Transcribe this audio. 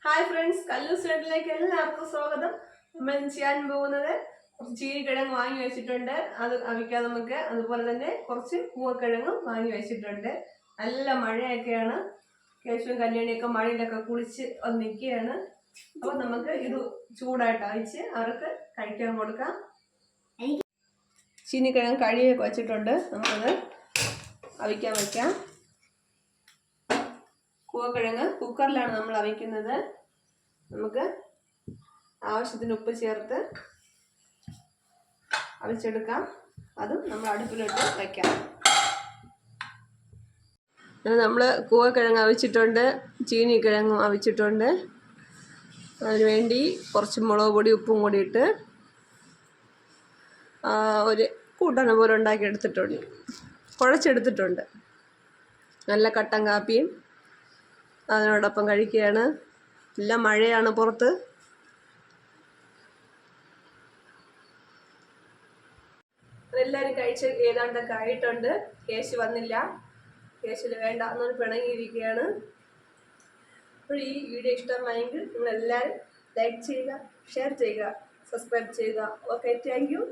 Hi friends, കല്ലൂസ് വീട്ടിലേക്ക് എല്ലാവർക്കും സ്വാഗതം. നമ്മൾ ചെയ്യാൻ പോകുന്നത് കുറച്ച് ചീനിക്കിഴങ്ങ് വാങ്ങി വെച്ചിട്ടുണ്ട്, അത് അവിക്കാൻ നമുക്ക്. അതുപോലെ തന്നെ കുറച്ച് പൂവക്കിഴങ്ങും വാങ്ങി വെച്ചിട്ടുണ്ട്. നല്ല മഴയൊക്കെയാണ്. കേശവും കല്യാണിയൊക്കെ മഴയിലൊക്കെ കുളിച്ച് നിൽക്കുകയാണ്. അപ്പോൾ നമുക്ക് ഇത് ചൂടായിട്ട് അവിച്ച് അവർക്ക് കഴിക്കാൻ കൊടുക്കാം. ചീനിക്കിഴങ്ങ് കഴുകിയൊക്കെ വെച്ചിട്ടുണ്ട്, നമുക്കത് അവിക്കാൻ വയ്ക്കാം. പൂവക്കിഴങ്ങ് കുക്കറിലാണ് നമ്മൾ അവിക്കുന്നത്. നമുക്ക് ആവശ്യത്തിന് ഉപ്പ് ചേർത്ത് അവിച്ചെടുക്കാം. അതും നമ്മൾ അടുപ്പിലിട്ട് വയ്ക്കാം. നമ്മൾ കൂവക്കിഴങ്ങ് അവിച്ചിട്ടുണ്ട്, ചീനിക്കിഴങ്ങും അവിച്ചിട്ടുണ്ട്. അതിനുവേണ്ടി കുറച്ച് മുളക് പൊടി ഉപ്പും കൂടി ഇട്ട് ഒരു കൂട്ടാൻ പോലെ ഉണ്ടാക്കിയെടുത്തിട്ടുണ്ട്, കുഴച്ചെടുത്തിട്ടുണ്ട്. നല്ല കട്ടൻ കാപ്പിയും അതിനോടൊപ്പം കഴിക്കുകയാണ്. നല്ല മഴയാണ് പുറത്ത്. എല്ലാവരും കഴിച്ച് ഏതാണ്ടൊക്കെ ആയിട്ടുണ്ട്. കേശു വന്നില്ല, കേശുവിന് വേണ്ട എന്നൊരു പിണങ്ങിയിരിക്കുകയാണ്. അപ്പോൾ ഈ വീഡിയോ ഇഷ്ടമായെങ്കിൽ നിങ്ങളെല്ലാവരും ലൈക്ക് ചെയ്യുക, ഷെയർ ചെയ്യുക, സബ്സ്ക്രൈബ് ചെയ്യുക. Okay, thank you.